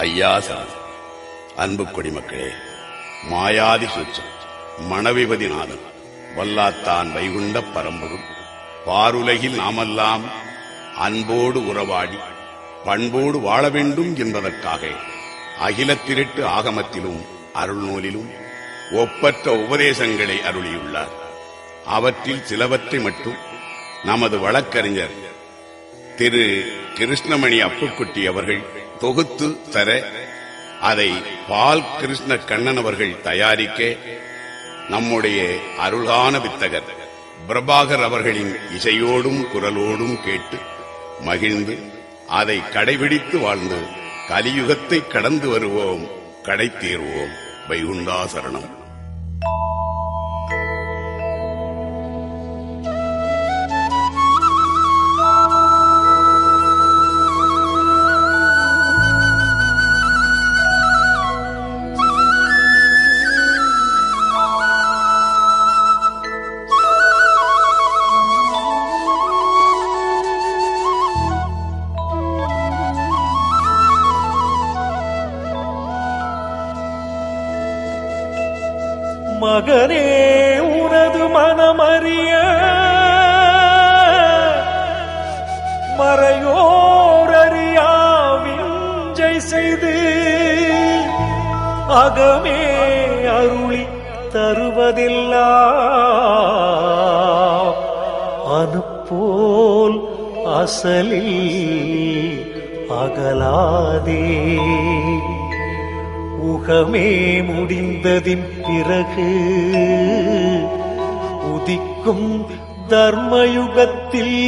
ஐயாசனம். அன்பு கொடிமக்களே, மாயாதி சூச்சம் மணவிபதி நாதன் வல்லாத்தான் வைகுண்ட பரம்பொருள் பாருலகில் நாமெல்லாம் அன்போடு உறவாடி பண்போடு வாழ வேண்டும் என்பதற்காக அகிலத்திரட்டு ஆகமத்திலும் அருள்நூலிலும் ஒப்பற்ற உபதேசங்களை அருளியுள்ளார். அவற்றில் சிலவற்றை மட்டும் நமது வழக்கறிஞர் திரு கிருஷ்ணமணி அப்புக்குட்டி அவர்கள் தொகுத்து தர, அதை பால் கிருஷ்ண கண்ணன் அவர்கள் தயாரிக்க, நம்முடைய அருளான வித்தகர் பிரபாகர் அவர்களின் இசையோடும் குரலோடும் கேட்டு மகிழ்ந்து அதை கடைபிடித்து வாழ்ந்து கலியுகத்தை கடந்து வருவோம், கடை தீர்வோம். வைகுண்டா சரணம். மகனே, உனது மனமறிய மறையோரறியா விஞ்சை செய்து அகமே அருளி தருவதெல்லாம் அனுப்போல் அசலில் அகலாதே. உகமே முடிந்ததின் பிறகு உதிக்கும் தர்மயுகத்தில்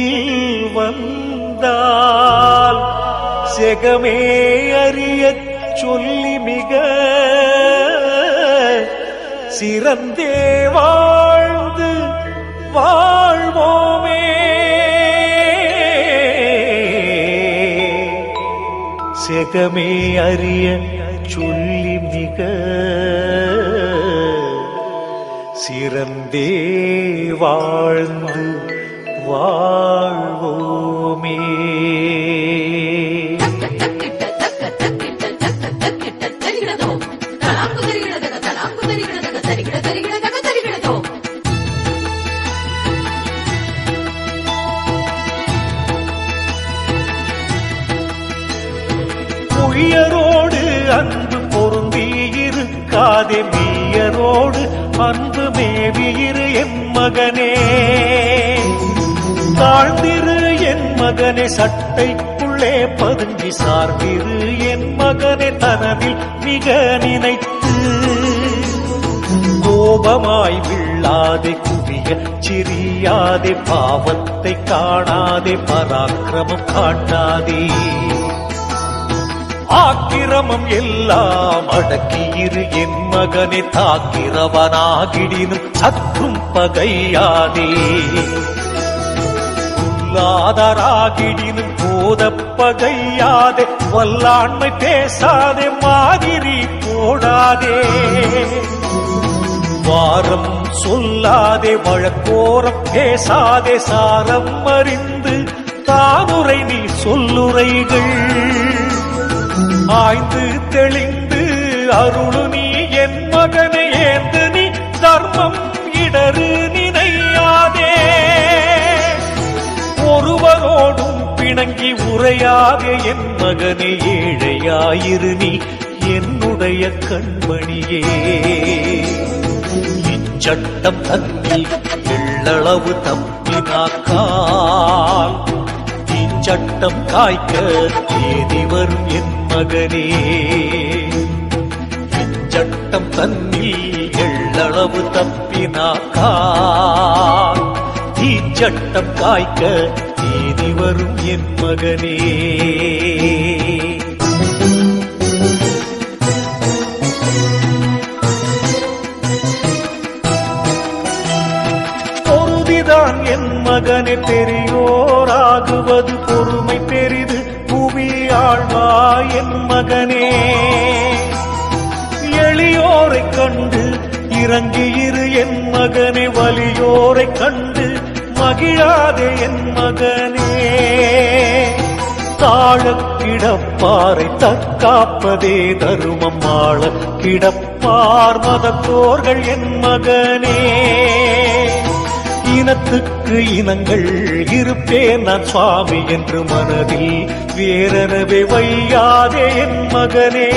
வந்தால் செகமே அறியச் சொல்லி மிக சிறந்தே வாழ்ந்து வாழ்வோமே. செகமே அறிய சொல்லி மிக சிறந்தே வாழ்ந்து வாழ்வோமே. உயரோடு அன்பு பொருந்தியிருக்காதே, மெய்யரோடு அன்பு மேவியிரு என் மகனே. தாழ்ந்திரு என் மகனே, சட்டைக்குள்ளே பதுங்கி சார்ந்திரு என் மகனே, தனதில் மிக நினைத்து கோபமாய் விழாதே, குவிய சிரியாதே, பாவத்தை காணாதே, பராக்கிரமம் காட்டாதே. ஆக்கிரமம் எல்லாம் அடக்கியிரு என் மகனே, தாக்கிறவனாகிடினும் சற்றும் பகையாதே. பொல்லாதராகிடினும் போதப் பகையாதே, வல்லாண்மை பேசாதே, மாதிரி போடாதே. வாரம் சொல்லாதே, வழக்கோரம் பேசாதே, சாரம் அறிந்து தானுரை நீ சொல்லுரைகள். ஆய்ந்து தெளிந்து அருளு நீ என் மகனை, ஏந்து நீ தர்மம் இடரு நினையாதே. ஒருவரோடும் பிணங்கி உரையாதே என் மகனை, ஏழையாயிரு நீ என்னுடைய கண்மணியே. இச்சட்டம் தன்னில் எள்ளளவு தப்பினாக்கால் சட்டம் காய்க்க தேதி வரும் என் மகனே. சட்டம் தன்னில் எள்ளளவு தப்பினாக்கால் தீச்சட்டம் காய்க்க தேதி வரும் என் மகனே. பொருதிதான் என் மகனே, பெரியோராகுவது பொறுமை பெரிது புவி ஆழ்வா என் மகனே. எளியோரை கண்டு இறங்கியிரு என் மகனே, வலியோரை கண்டு மகிழாதே என் மகனே. தாழக் கிடப்பாரை தற்காப்பதே தருமம் ஆள கிடப்பார் மதத்தோர்கள் என் மகனே. இனத்துக்கு இனங்கள் இருப்பேன் நான் சுவாமி என்று மனதில் வேறெனவே வையாதே என் மகனே.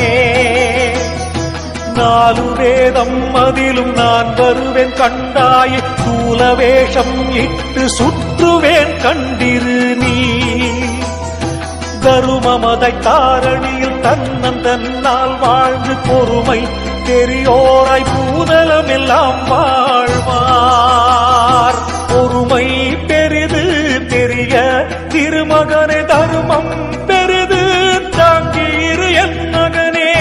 4 வேதம் அதிலும் நான் வருவேன் கண்டாயே, தூல வேஷம் இட்டு சுற்றுவேன் கண்டிரு நீ. தருமமதை தாரணியில் தன்னந்தன்னால் வாழ்ந்து பொறுமை பெரியோராய் பூதலம் எல்லாம் வாழ்வார். பொறுமை பெரிது பெரிய திருமகனே, தருமம் பெரிது தாங்கியிரு என் மகனே.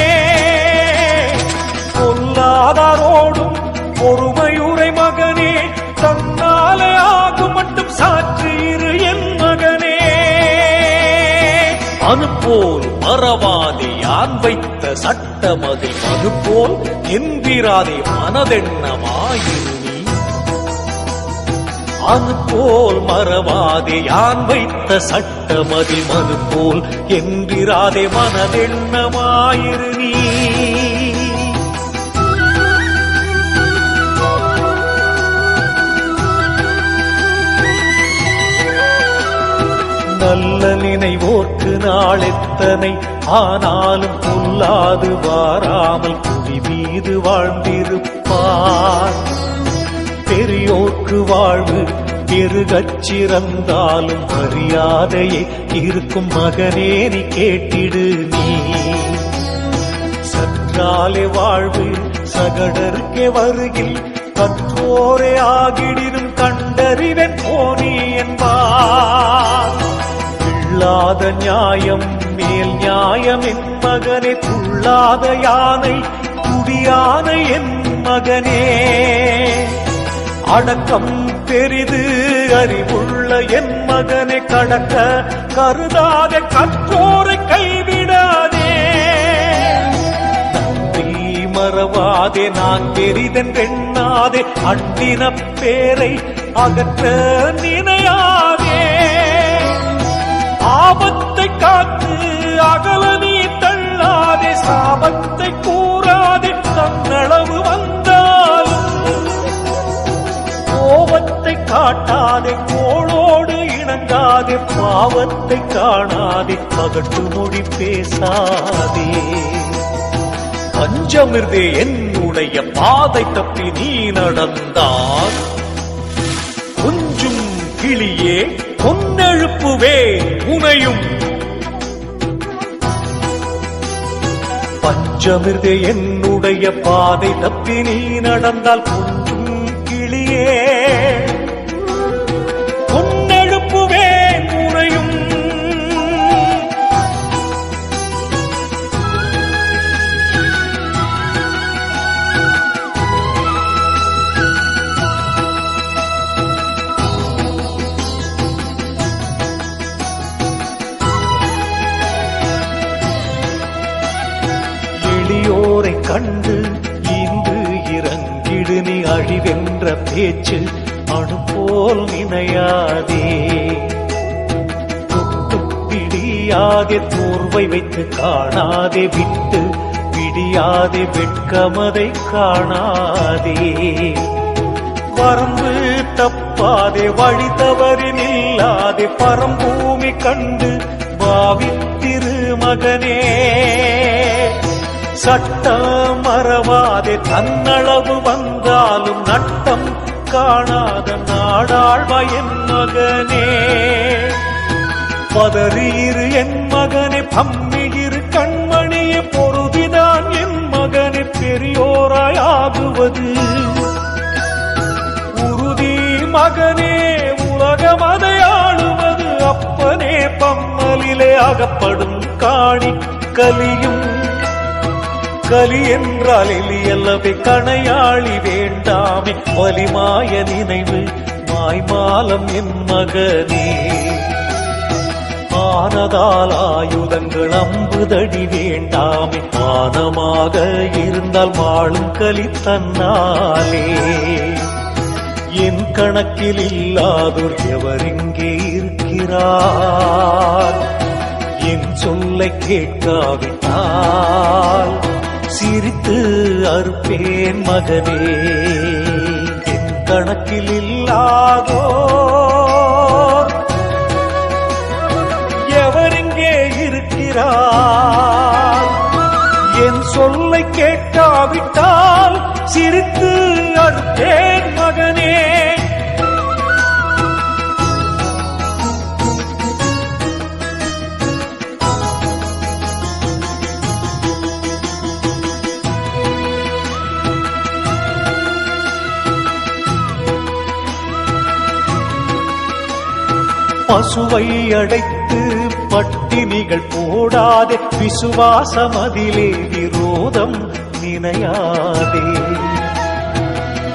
பொல்லாதாரோடும் பொறுமையுரை மகனே, தன்னாலே ஆகும் மட்டும் சாற்றியிரு என் மகனே. அனுப்போல் மறவாதே யான் வைத்த சட்டமதில் மனுப்போல் எந்திராதே மனதெண்ணமாயிரு நீ. அனுப்போல் மறவாதே யான் வைத்த சட்டமதில் மனுப்போல் எந்திராதே மனதெண்ணமாயிரு நீ. நல்ல நினைவோர்க்கு நாளெத்தனை ஆனாலும் பொல்லாது வாராமல் புவி மீது வாழ்ந்திருப்பார். பெரியோர்க்கு வாழ்வு பெருகச் சிறந்தாலும் மரியாதையே இருக்கும் மகனே நீ கேட்டிடு நீ. சற்றாலே வாழ்வு சகடருக்கே வருகில் கற்றோரே ஆகிடினும் கண்டறிவன் போனி என்பார். இல்லாத நியாயம் மேல் நியாயம் என் மகனே, துள்ளாத யானை துடியானை என் மகனே. அடக்கம் பெரிது அறிவுள்ள என் மகனே, கடக்க கருதாதே கற்றோரை கைவிடாதே. நன்றி மறவாதே நான் பெரிதென்றெண்ணாதே, அண்டின பேரை அகற்ற நினையாதே. ஆபத்தை காத்து அகல நீ தள்ளாதே, சாபத்தை கூறாதே தன்னளவு வந்தாலும். கோபத்தை காட்டாதே கோளோடு இணங்காதே, பாவத்தை காணாதே பகட்டு மொழி பேசாதே. பஞ்சமிர்தே என்னுடைய பாதை தப்பி நீ நடந்தால் கொஞ்சும் கிளியே பொன்னெழுப்புவே உனையும். பஞ்சமிர்தே என்னுடைய பாதை தப்பி நீ நடந்தால் கொஞ்சும் கிளியே பொன்னெழுப்புவே உனையும். எளியோரை கண்டு இன்று இறங்கிடு நீ, அழிவென்ற பேச்சு அணுபோல் நினையாதே. தொட்டு பிடியாதே தோர்வை வைத்து காணாதே, விட்டு பிடியாதே வெட்கமதை காணாதே. வரம்பு தப்பாதே வழி தவறி நில்லாதே, பரம்பூமி கண்டு பாவித்திரு மகனே. சட்டம் மறவாதே தன்னளவு வந்தாலும் நட்டம் காணாத நாடாழ்வா என் மகனே. பதறியிரு என் மகனே, பம்மியிரு கண்மணியே, பொறுதிதான் என் மகனே பெரியோராயாகுவது. உறுதி மகனே உலகமதை ஆளுவது, அப்பனே பம்மலிலே அகப்படும் காணி கலியும். கலி என்றால் எலியல்லவே கணையாளி வேண்டாமே, வலிமாய நினைவு மாய்மாலம் என் மகனே. ஆனதால் ஆயுதங்கள் அம்புதடி வேண்டாமே, ஆனமாக இருந்தால் மாளும் கலி தன்னாலே. என் கணக்கில் இல்லாதோர் எவரிங்கே இருக்கிறார், என் சொல்லை கேட்காவிட்டால் சிரித்து அறுப்பேன் மகனே. என் கணக்கில் இல்லாதோ எவரெங்கே இருக்கிறார்? என் சொல்லை கேட்காவிட்டால் சிரித்து அறுப்பேன் மகனே. பசுவை அடைத்து பட்டினிகள் போடாதே, விசுவாசம் அதிலே விரோதம் நினையாதே.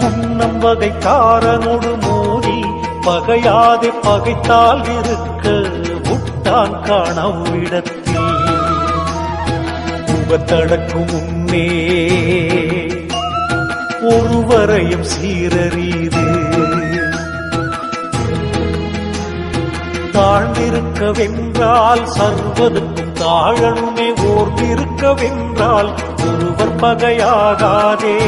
முன்னம் வகைக்காரனோடு மோதி பகையாதே, பகைத்தால் இருக்க விட்டான் காணவிடத்தில். உபத்தடக்கும் முன்னே ஒருவரையும் சீரறிது, தாழ்ந்திருக்கவென்றால் சர்வதுக்கும் தாழனுமே ஓர்ந்திருக்கவென்றால் ஒருவர் பகையாகாதே.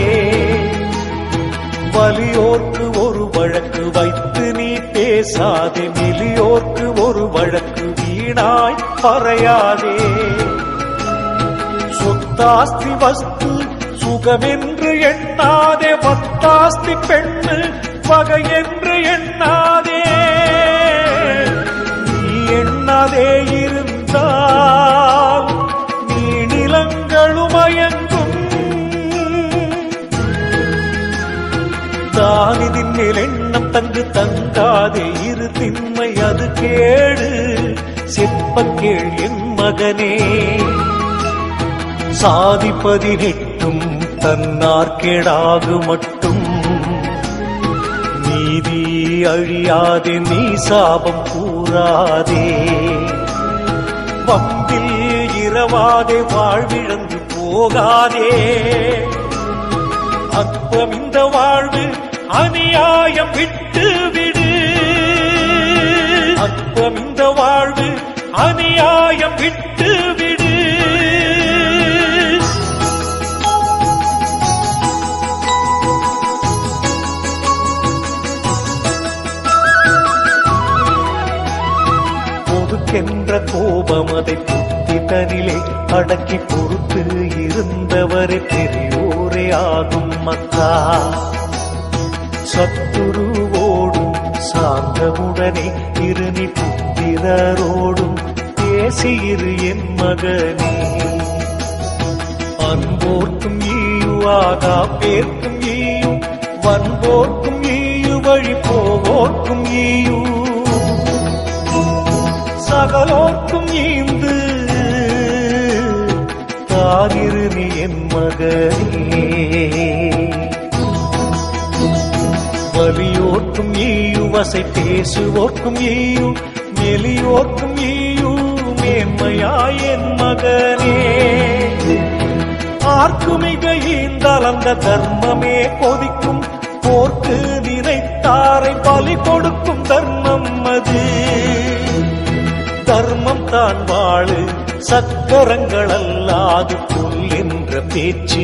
வலியோர்க்கு ஒரு வழக்கு வைத்து நீ பேசாதே, மெலியோர்க்கு ஒரு வழக்கு வீணாய் பறையாதே. சொத்தாஸ்தி வஸ்து சுகமென்று எண்ணாதே, வத்தாஸ்தி பெண்ணு வகை என்று எண்ணாதே. எண்ணாதே இருந்தால் நீ நிலங்களும் மயங்கும். தானிதின் மேல் எண்ணம் தங்கு தங்காதே, இரு திண்மை அது கேடு. செப்ப கேள் என் மகனே. சாதி 18 தன்னார்கேடாகு மட்டும் நீதி அழியாதே, நீ சாபம் கூறாதே. வம்பில் இரவாதே, வாழ்விழந்து போகாதே. அற்பம் இந்த வாழ்வு அநியாயம் விட்டு விடு. அற்பம் இந்த வாழ்வு அநியாயம் விட்டு விடு. என்ற கோபம் அதை புத்தி தனிலே அடக்கி பொறுத்து இருந்தவரே பெரியோரே ஆகும் மக்கா. சத்துருவோடும் சார்ந்தவுடனே இருநி புத்திரரோடும் பேசியிரு என் மகனே. அன்போர்க்கும் ஈயுவாகா பேர்க்கும் ஈயு, வன்போர்க்கும் ஈயு வழி போவோர்க்கும் ஈயு. சகலோர்க்கும் ஈந்து தாரிரு நீ என் மகனே. வலியோர்க்கும் ஈயு வசை பேசுவோர்க்கும் ஈயு, மெலியோர்க்கும் ஈயு மேன்மையாய் என் மகனே. ஆர்க்கு மிக ஈந்தால் அந்த தர்மமே கொதிக்கும், போர்க்கு நினைத்தாரை பலி கொடுக்கும் தர்மம் அது. தர்மம் தான் வாழு சக்கரங்கள் அல்லாது புல் என்ற பேச்சு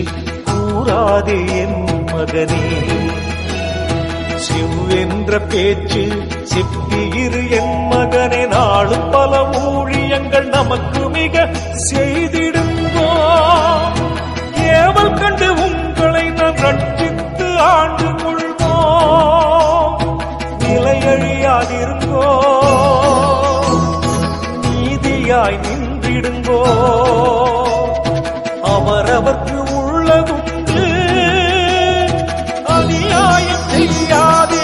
கூறாதே என் மகனே. சிவ் என்ற பேச்சு செப்பியிரு என் மகனே. நாளும் பல ஊழியங்கள் நமக்கு மிக செய்திடுங்கோ. ஏவல் கண்டு உங்களை நான் ரட்சித்து ஆண்டு கொள்வோம். நிலையழியாதிருங்கோ, நீதியாய் நின்றிடுங்கோ. அவரவர்க்கு உள்ளதுண்டு, அநியாயம் செய்யாதே.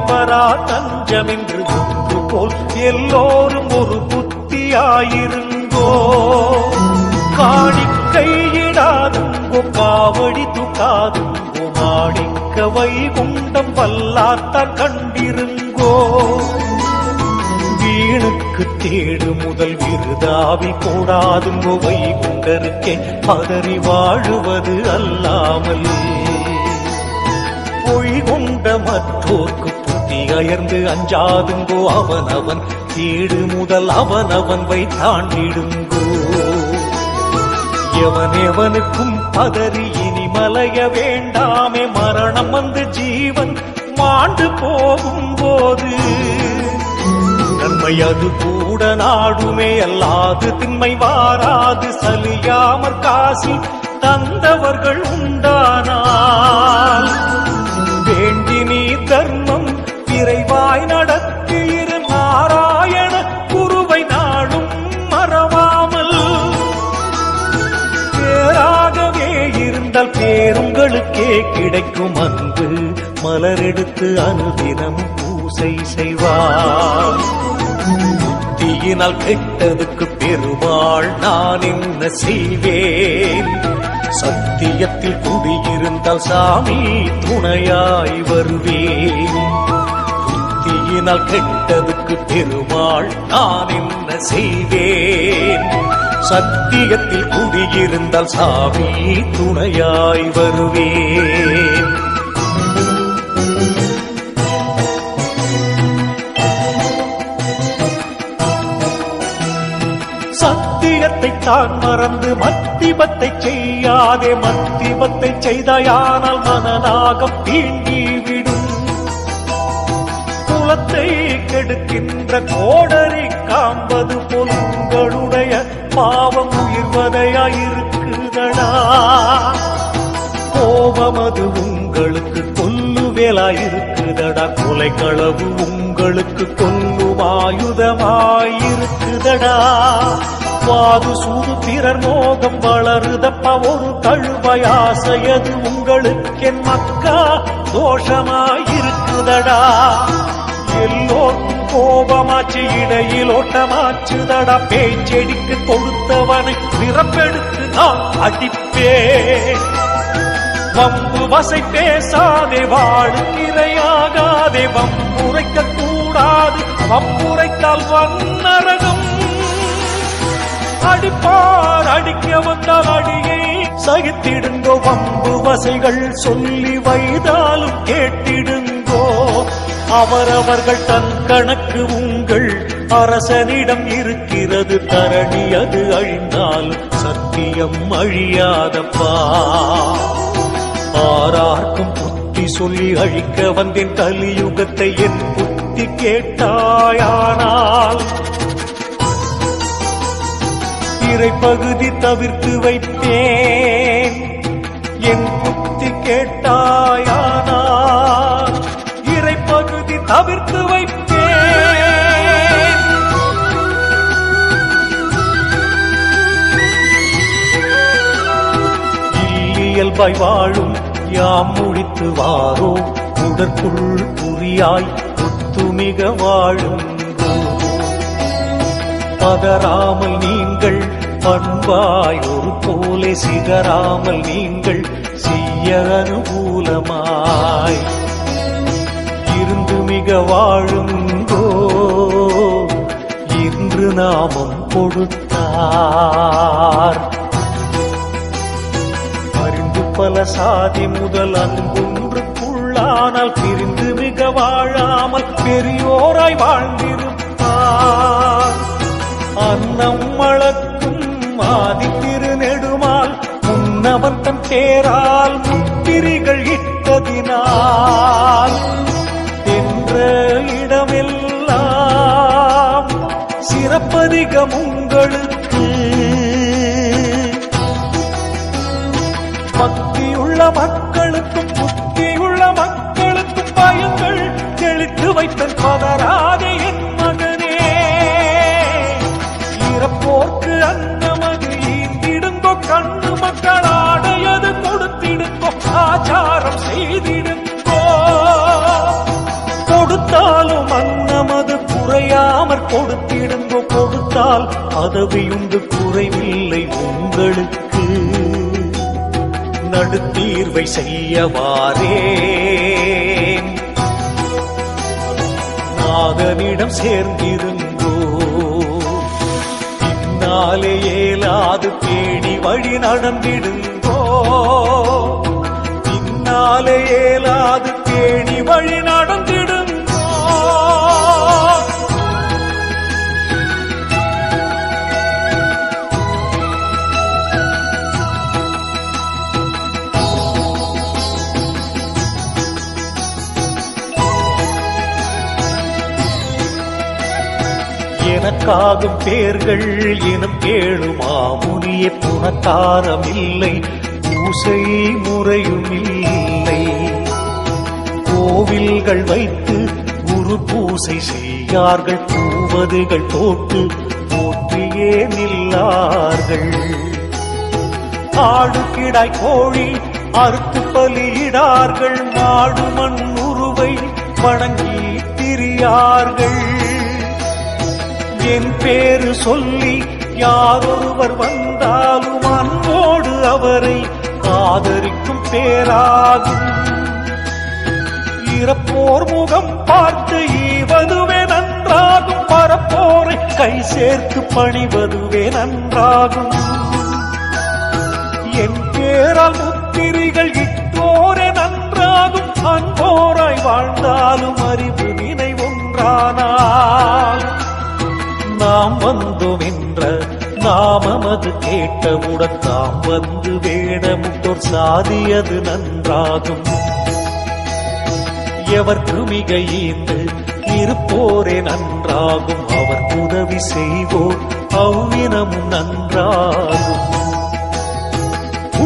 பரா தஞ்சமென்று ஒன்று போல் எல்லோரும் ஒரு புத்தியாயிருங்கோ. காணிக்கையிடாதுங்கோ, காவடி துக்காதுங்கோ, மாணிக்க மிக்க வைகுண்டம் வல்லாத்தான் கண்டிருங்கோ. வீணுக்கு தேடு முதல் விருதாவில் போடாதுங்கோ, வைகுண்டருக்கே பதறி வாழுவது அல்லாமல். பொய் கொண்ட மற்றோர்க்கு புத்தி அயர்ந்து அஞ்சாதுங்கோ, அவனவன் தேடு முதல் அவனவன் தாண்டிடுங்கோ. எவனெவனுக்கும் பதறி இனி மலைய வேண்டாமே, மரணம் வந்து ஜீவன் மாண்டு போகும் போது நன்மை அது கூட நாடுமே, அல்லாது திண்மை வாராது. சலியாமற் காசி தந்தவர்கள் உண்டானால் வேண்டி நீ தர்மம் விரைவாய் நடத்தியிரு, நாராயண குருவை நாடும் மறவாமல். பேராகவே இருந்தால் பேருங்களுக்கே கிடைக்கும் அன்பு, மலரெடுத்து அனுதினம் பூசை செய்வார். புத்தியினால் கெட்டதுக்கு பெருமாள் நான் என்ன செய்வேன், சத்தியத்தில் குடியிருந்தால் சாமி துணையாய் வருவேன். புத்தியினால் கெட்டதுக்கு பெருமாள் நான் என்ன செய்வேன், சத்தியத்தில் குடியிருந்தால் சாமி துணையாய் வருவேன். சத்தியத்தை தான் மறந்து மத்திபத்தை செய்யாதே, மத்திபத்தை செய்தாயானால் மனநாகம் தீண்டிவிடும். குலத்தை கெடுக்கின்ற கோடரி காம்பது போல் உங்களுடைய பாவம் உயிர்வதையாயிருக்குதடா. கோபமது உங்களுக்கு கொல்லுவேலாயிருக்குதடா, கொலை களவு உங்களுக்கு கொல்லும் ஆயுதமாயிருக்குதடா. வாது சூது பிறர் மோகம் வளருதப்பா, ஒரு தழுவாயாசையது உங்களுக்கென் மக்கா தோஷமாயிருக்குதடா. எல்லோருக்கும் கோபமாச்சு இடையில் ஓட்டமாச்சுதடா, பேச்செடிக்கு கொடுத்தவனை பிறப்பெடுத்து நான் அடிப்பேன். வம்பு வசை பேசாதே, வாழுக்கிரையாகாதே, வம்புரைக்க கூடாது, வம்புரைத்தால் வன்னரகம். அடிப்பார் அடிக்க வந்தால் அடியை சகித்திடுங்கோ, வம்பு வசைகள் சொல்லி வைதாலும் கேட்டிடுங்கோ. அவரவர்கள் தன் கணக்கு உங்கள் அரசனிடம் இருக்கிறது, தரணி அது அழிந்தாலும் சத்தியம் அழியாதப்பா. ஆரார்க்கும் புத்தி சொல்லி அழிக்க வந்தேன் கலியுகத்தை, என் புத்தி கேட்டாயானால் இறைப்பகுதி தவிர்த்து வைப்பேன். என் புத்தி கேட்டாயானால் இறைப்பகுதி தவிர்த்து வைப்பேன். இயல்பாய் வாழும் யாம் முடித்து வாரோ, உடற்குள் குறியாய் ஒத்துமிக வாழும். பதறாமல் நீங்கள் பண்பாய் ஒரு போலே, சிகராமல் நீங்கள் செய்ய அனுகூலமாய் இருந்து மிக வாழுங்கோ. இன்று நாமம் கொடுத்தார் அறிந்து பல சாதி முதல் அன்பொன்றுக்குள்ளானால், பிரிந்து மிக வாழாமல் பெரியோராய் வாழ்ந்திருப்பார். அன்னம் வளர்க்கும் ஆதி திருநெடுமால் முன்னவன் தன் தேரால் முத்திரிகள் இட்டதினால், என்ற இடமெல்லாம் சிறப்பதிகம் உங்களுக்கு. பக்தியுள்ள மக்களுக்கும் புத்தியுள்ள மக்களுக்கும் பயங்கள் தெளித்து வைத்தன், பதறாதே என் மகனே. இறப்போர்க்கு அன்னமது ஈந்திடுங்கோ, கண்ணு மக்களாடையது கொடுத்திடுங்கோ, ஆச்சாரம் செய்திடுங்கோ. கொடுத்தாலும் அன்னமது குறையாமற் கொடுத்திடுங்கோ, கொடுத்தால் பதவியுண்டு குறைவில்லை உங்களுக்கு. நடுத்தீர்வை செய்யவாரேன். நாதனிடம் சேர்ந்திருந்தோ பின்னாலே ஏலாது பேணி வழி நடந்திடுங்கோ. பின்னாலே ஏலாது பேணி வழி நடந்திடுங்கோ. எனக்காகும் பேர்கள் எனும் கேளுமா முனியே, புனக்காரமில்லை பூசை முறையும் இல்லை. கோவில்கள் வைத்து குரு பூசை செய்யார்கள், பூவதுகள் போட்டு போற்றியே நில்லார்கள். ஆடு கிடாய் கோழி அறுத்து பலியிடார்கள், மாடு மண் உருவை வணங்கி திரியார்கள். என் பேரு சொல்லி யாரொருவர் வந்தாலும் அன்போடு அவரை ஆதரிக்கும் பேராகும். இறப்போர் முகம் பார்த்து ஈவதுவே நன்றாகும், பரப்போரை கை சேர்த்து பணிவதுவே நன்றாகும். என் பேரால் முத்திரிகள் இட்டோரே நன்றாகும், அன்போராய் வாழ்ந்தாலும் அறிவு நினை ஒன்றானால். நாம் வந்தோம் என்ற நாமமது கேட்டவுடன் தாம் வந்து வேடமுட்டோர் சாதியது நன்றாகும். எவர்க்கு மிக ஈந்து இருப்போரே நன்றாகும், அவர் உதவி செய்வோர் அவ்வினமும் நன்றாகும்.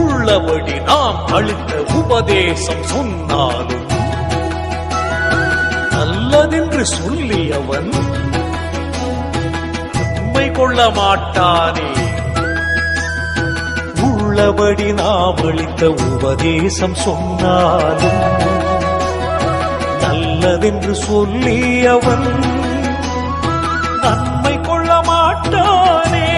உள்ளபடி நாம் அளித்த உபதேசம் சொன்னாலும் நல்லதென்று சொல்லி அவன் கொள்ள மாட்டானே. உள்ளபடி நாம் அளித்த உபதேசம் சொன்னாலும் நல்லதென்று சொல்லி அவன் நன்மை கொள்ள மாட்டானே.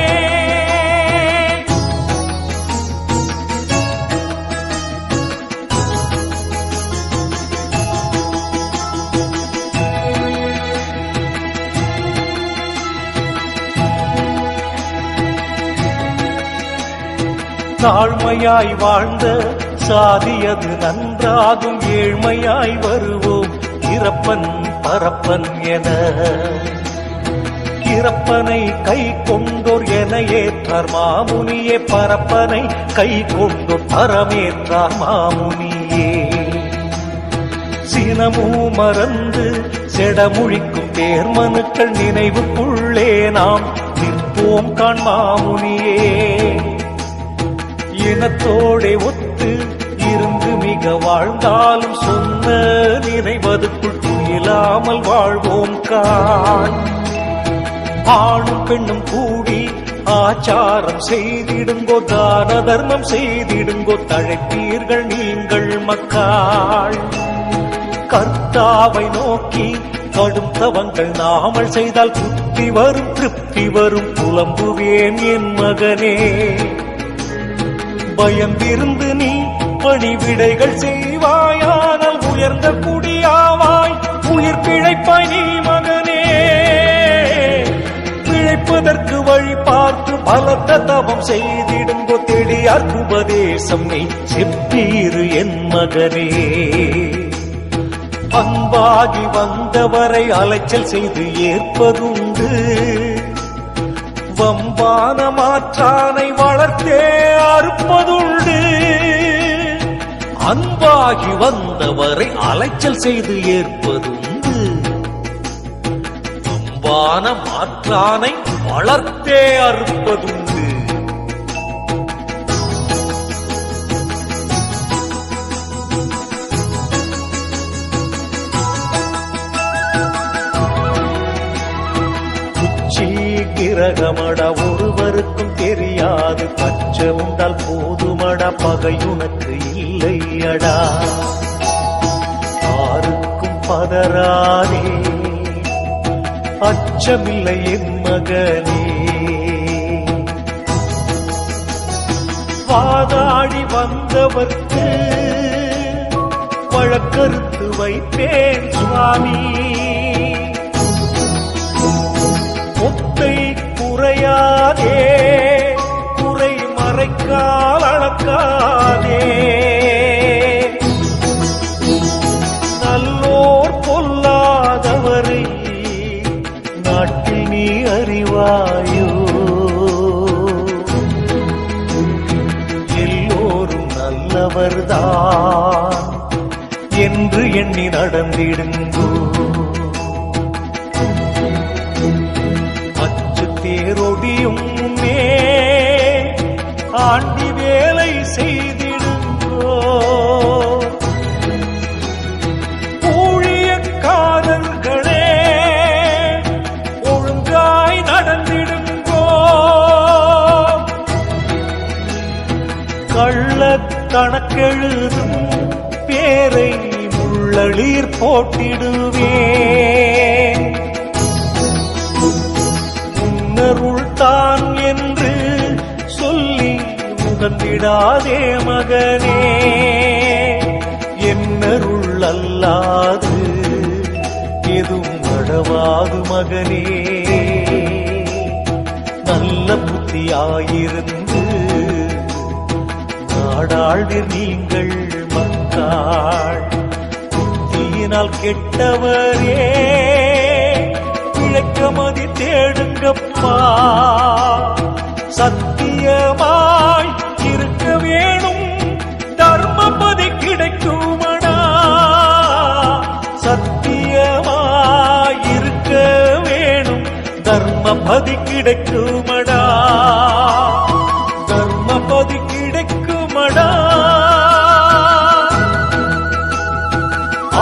தாழ்மையாய் வாழ்ந்த சாதியது நன்றாகும், ஏழ்மையாய் வருவோம் இறப்பன் பரப்பன் என. இறப்பனை கை கொண்டோர் என ஏற்றார் மாமுனியே, பரப்பனை கை கொண்டோர் பரமேற்றார் மாமுனியே. சினமும் மறந்து செடமுழிக்கும் தேர்மனுக்கள் நினைவுக்குள்ளே நாம் நிற்போம் காண் மாமுனியே. இனத்தோடே ஒத்து இருந்து மிக வாழ்ந்தாலும் சொன்ன நினைவதுக்குள் துயிலாமல் வாழ்வோம் காண். ஆணும் பெண்ணும் கூடி ஆச்சாரம் செய்திடுங்கோ, தான தர்மம் செய்திடுங்கோ, தழைப்பீர்கள் நீங்கள் மக்காள். கர்த்தாவை நோக்கி கடும் தவங்கள் நாமல் செய்தால் புத்தி வரும் திருப்தி வரும், புலம்புவேன் என் மகனே. பயந்திருந்து நீ பணிவிடைகள் செய்வாயானால் உயர்ந்த குடியாவாய், உயிர் பிழைப்பாய் நீ மகனே. பிழைப்பதற்கு வழி பார்த்து பலத்த தவம் செய்திடுங்கோ, தெளியார் உபதேசம் நீ செப்பீரு என் மகனே. அன்பாகி வந்தவரை அலைச்சல் செய்து ஏற்பதுண்டு, வம்பான மாற்றானை வளர்த்தே அறுப்பதுண்டு. அன்பாகி வந்தவரை அலைச்சல் செய்து ஏற்பதுண்டு, வம்பான மாற்றானை வளர்த்தே அறுப்பதுண்டு. கிரகமடா ஒருவருக்கும் தெரியாது, பச்சமுண்டால் போதுமடா பகையுனக்கு இல்லையடா. யாருக்கும் பதறாதே அச்சமில்லை என் மகனே. வாதாடி வந்தவர்க்கு வழக்கறுத்து வைப்பேன் சுவாமி. முத்தை குறையாதே, குறை மறைக்கால் அளக்காதே. நல்லோர் பொல்லாதவரை நாட்டில் நீ அறிவாயோ? எல்லோரும் நல்லவர்தான் என்று எண்ணி நடந்திடுங்கோ. அச்சு தேரொடியும் முன்னே ஆண்டி வேலை செய்திடுங்கோ. ஊழியக்காரர்களே ஒழுங்காய் நடந்திடுங்கோ. கள்ள கணக்கெழுதும் பேரை முள்ளளீர் போட்டிடுவேன். உன்னருள் தான் என்று சொல்லி உகந்திடாதே மகனே. என்னருள் அல்லாது எதுவும் நடவாது மகனே. நல்ல புத்தியாயிருந்து நாடாழ்வீர் நீங்கள் மக்காள். புத்தியினால் கெட்டவரே பிழைக்கமதி தேடுங்கப்பா. சத்தியமாய் இருக்க வேணும், தர்மபதி கிடைக்குமடா. சத்தியமாய் இருக்க வேணும், தர்மபதி கிடைக்குமடா. தர்மபதி கிடைக்குமடா.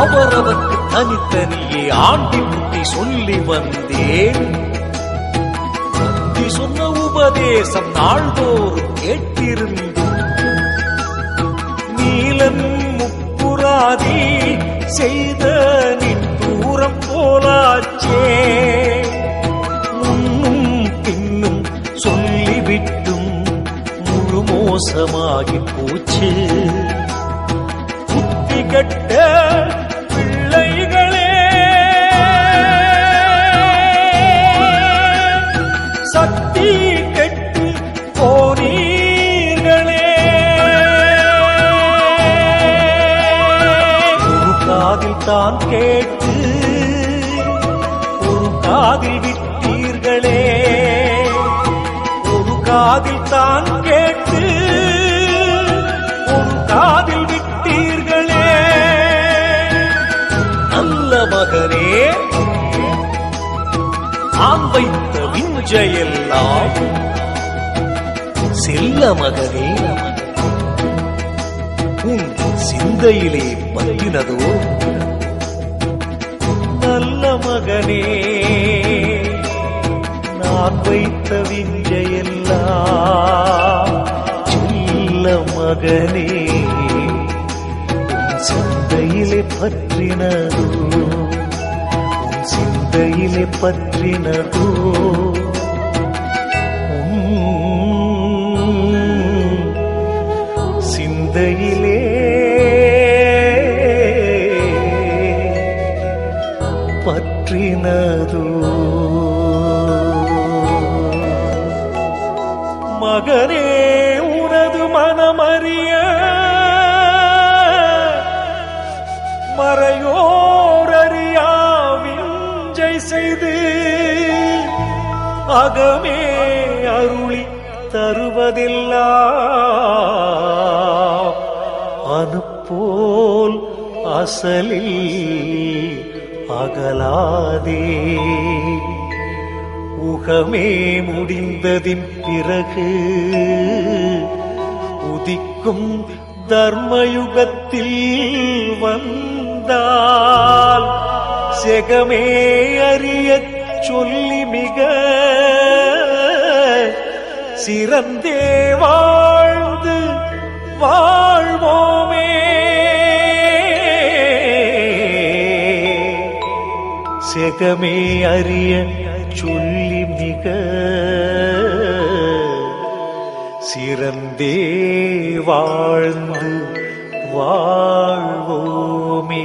அவரவர்க்கு தனித்தனியே ஆண்டி புத்தி சொல்லி வந்தேன். நந்தி சொன்ன உபதேசம் நாள்தோறும் கேட்டிருந்து நீலன் முப்புராதி செய்த நித்தூரம் போலாச்சே. முன்னும் பின்னும் சொல்லிவிட்டும் முழு மோசமாகி போச்சு. புத்தி கட்ட பிள்ளைகளே, சக்தி கெட்டு போனீர்களே. ஒரு காதில் தான் கேட்டு ஒரு காதில் விட்டீர்களே. ஒரு காதில் தான் கேட்டு ஒரு காதில் விட்டீர்களே. நல்ல மகனே, ஆண் வைத்த விஞ்சையெல்லாம் செல்ல மகனே உன் சிந்தையிலே பற்றினதோ? நல்ல மகனே, நான் வைத்த விஞ்சையெல்லாம் செல்ல மகனே உன் சிந்தையிலே பற்றினதோ? உன் சிந்தையிலே பற்றினதோ? சிந்தையிலே பற்றினதோ? மகனே, உனது மனமறிய மறையோரறியா விஞ்சை செய்து அகமே அருளி தருவதெல்லாம் அனுப்போல் அசலில் அகலாதே. உகமே முடிந்ததின் பிறகு உதிக்கும் தர்மயுகத்தில் வந்தால் செகமே அறியச் சொல்லி மிக சிறந்தே வாழ்ந்து வாழ்வோமே. செகமே அறிய சொல்லி மிக சிறந்தே வாழ்ந்து வாழ்வோமே.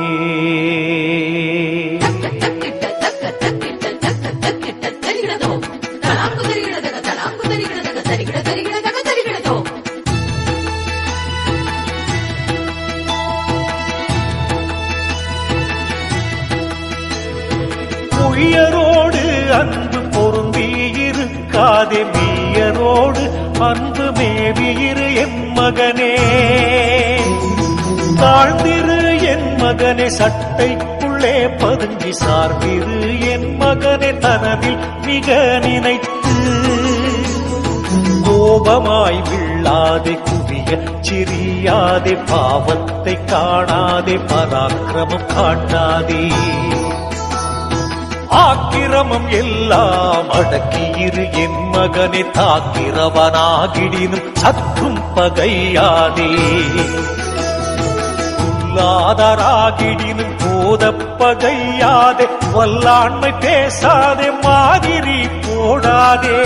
உயரோடு அன்பு பொருந்தி இருக்காதே, மெய்யரோடு அன்பு மேவியிரு என் மகனே. தாழ்ந்திரு என் மகனே, சட்டைக்குள்ளே பதுங்கி சார்ந்திரு என் மகனே, தனதில் மிக நினைத்து. கோபமாய் விழாதே, குவிய சிரியாதே, பாவத்தை காணாதே, பராக்கிரமம் காட்டாதே. ஆக்கிரமம் எல்லாம் அடக்கியிரு என் மகனே, தாக்கிறவனாகிடினும் சற்றும் பகையாதே. பொல்லாதராகிடினும் போத பகையாதே, வல்லாண்மை பேசாதே, மாதிரி போடாதே.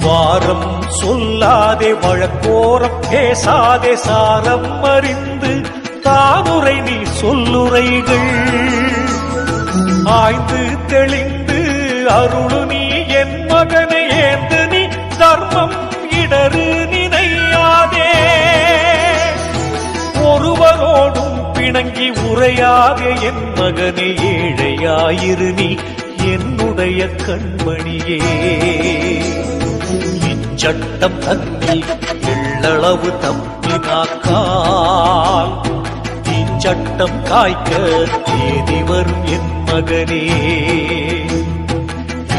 வாரம் சொல்லாதே, வழக்கோரம் பேசாதே, சாரம் அறிந்து தானுரை நீ சொல்லுரைகள். ஆய்ந்து தெளிந்து அருளு நீ என் மகனை, ஏந்து நீ தர்மம் இடரு நினையாதே. ஒருவரோடும் பிணங்கி உரையாதே என் மகனை, ஏழையாயிரு நீ என்னுடைய கண்மணியே. இச்சட்டம் தன்னில் எள்ளளவு தப்பினாக்கால் சட்டம் காய்க்க தேதி வரும் என் மகனே.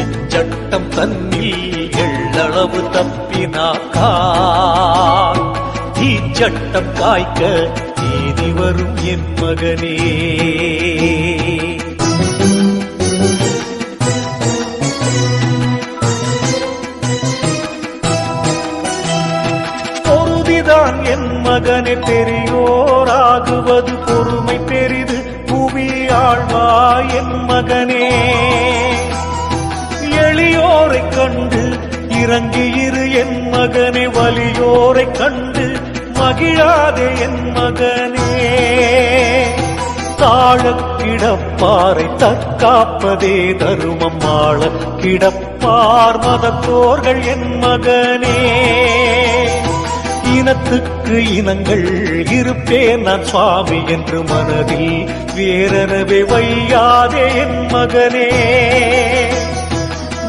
இச்சட்டம் தன்னில் எள்ளளவு தப்பினாக்கால் இச்சட்டம் காய்க்க தேதி வரும் என் மகனே. பொருதிதான் என் மகனே பெரியோராகுவது, பொறுமை பெரிது புவி ஆழ்வா என் மகனே. எளியோரை கண்டு இறங்கியிரு என் மகனே, வலியோரை கண்டு மகிழாதே என் மகனே. தாழ கிடப்பாரை தற்காப்பதே தருமம், ஆள கிடப்பார் மதத்தோர்கள் என் மகனே. இனத்துக்கு இனங்கள் இருப்பேன் நான் சுவாமி என்று மனதில் வேறெனவே வையாதே என் மகனே.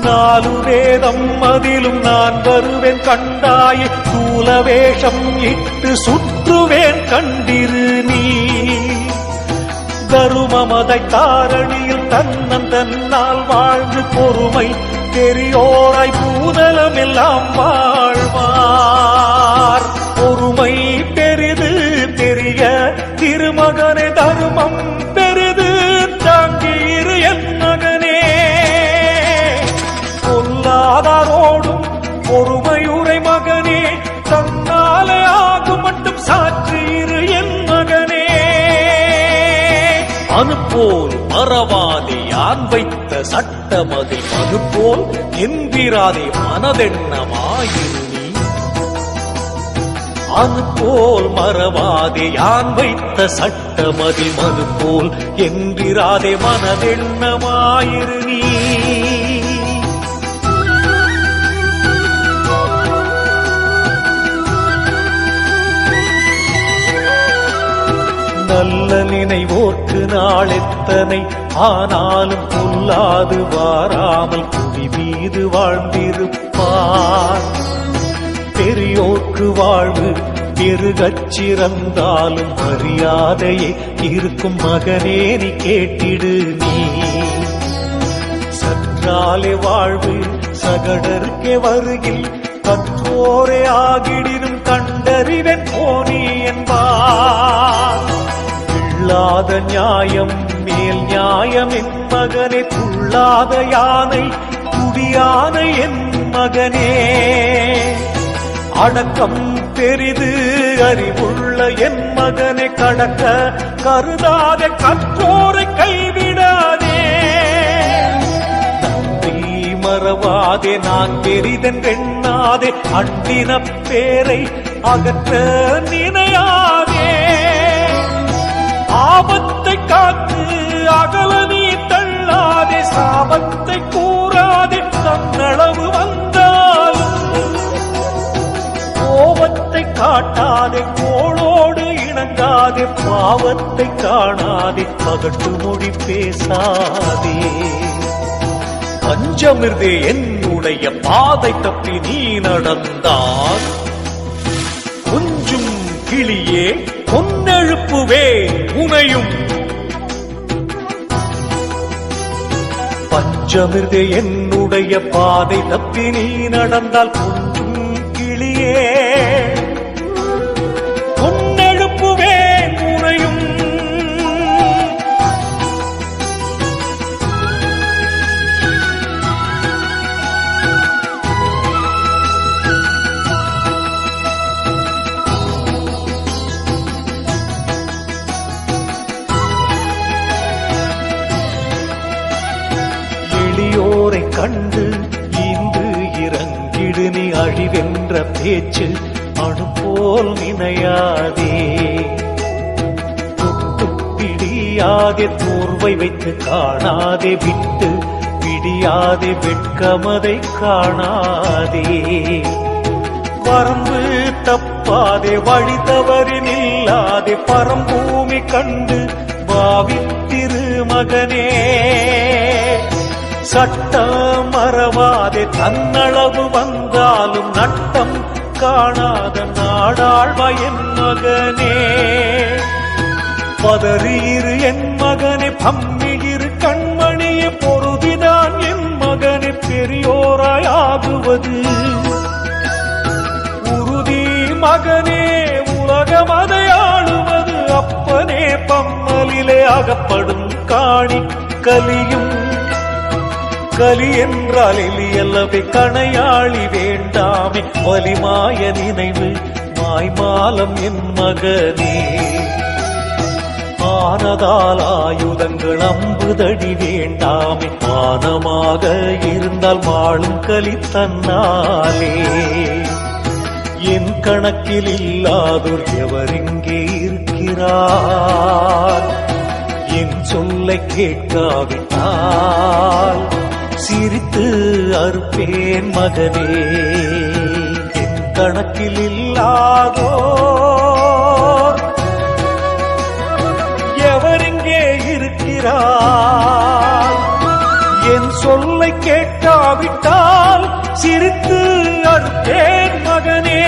நாலு வேதம் அதிலும் நான் வருவேன் கண்டாயே, சூல வேஷம் இட்டு சுற்றுவேன் கண்டிரு நீ. தருமமதை தாரணியில் தன்னன் தன்னால் வாழ்ந்து, பொறுமை பெரியோராய் பூதலம் எல்லாம் வாழ்வார். பொறுமை பெரிது பெரிய திருமகனே, தருமம் பெரிது தாங்கியிரு என் மகனே. பொல்லாதாரோடும் பொறுமையுரை மகனே, தன்னாலே ஆகும் மட்டும் சாற்றியிரு என் மகனே. அனுப்போல் மறவாதே யான் வைத்த சட்டமதில், மனுப்போல் என்கிறாதே மனதெண்ணமாயிரு நீ. அனுப்போல் மறவாதே யான் வைத்த சட்டமதில், மனுப்போல் என்கிறாதே மனதெண்ணமாயிரு நீ. நல்ல நினைவோர்க்கு நாள் எத்தனை ஆனாலும் பொல்லாது வாராமல் புவி மீது வாழ்ந்திருப்பார். பெரியோர்க்கு வாழ்வு பெருகச் சிறந்தாலும் மரியாதையே இருக்கும் மகனே நீ கேட்டிடு நீ. சற்றாலே வாழ்வு சகடருக்கே வருகில், கற்றோரே ஆகிடினும் கண்டறிவன் போனி என்பார். இல்லாத நியாயம் மேல் நியாயம் என் மகனே, துள்ளாத யானை குடியானை என் மகனே. அடக்கம் பெரிது அறிவுள்ள என் மகனை, கடக்க கருதாதே கற்றோரை கைவிடாதே. நன்றி மறவாதே நான் பெரிதென்றெண்ணாதே அண்டின பேரை அகற்ற நினையாதே ஆபத்தை காத்து அகல நீ தள்ளாதே சாபத்தை கூறாதே தன்னளவு வந்தாலும் கோபத்தை காட்டாதே கோளோடு இணங்காதே பாவத்தை காணாதே பகட்டு மொழி பேசாதே பஞ்சமிர்தே என்னுடைய பாதை தப்பி நீ நடந்தால் கொஞ்சும் கிளியே பொன்னெழுப்புவே உனையும் பஞ்சமிர்தே என்னுடைய பாதை தப்பி நீ நடந்தால் கொஞ்சும் கிளியே பொன்னெழுப்புவே உனையும் எளியோரை கண்டு இன்று இறங்கிடு நீ அழிவென்ற பேச்சு அணுபோல் நினையாதே தொட்டு பிடியாதே தோர்வை வைத்து காணாதே விட்டு பிடியாதே வெட்கமதை காணாதே வரம்பு தப்பாதே வழி தவறி நில்லாதே பரம்பூமி கண்டு பாவித்திரு மகனே சட்டம் மறவாதே தன்னளவு வந்தாலும் நட்டம் காணாத நாடாழ்வா என் மகனே பதறியிரு என் மகனே பம்மியிரு கண்மணியே பொருதிதான் என் மகனே பெரியோராயாகுவது உறுதி மகனே உலகமதை ஆளுவது அப்பனே பம்மலிலே அகப்படும் காணி கலியும் கலி என்றால் எலியல்லவே கணையாளி வேண்டாமே வலிமாய நினைவு மாய்மாலம் என் மகனே ஆனதால் ஆயுதங்கள் அம்புதடி வேண்டாமே மானமாக இருந்தால் வாழும் கலி தன்னாலே என் கணக்கில் இல்லாதோர் எவரிங்கே இருக்கிறார் என் சொல்லை கேட்காவிட்டால் சிரித்து அறுப்பேன் மகனே என் கணக்கில் இல்லாதோர் எவரிங்கே இருக்கிறார் என் சொல்லை கேட்காவிட்டால் சிரித்து அறுப்பேன் மகனே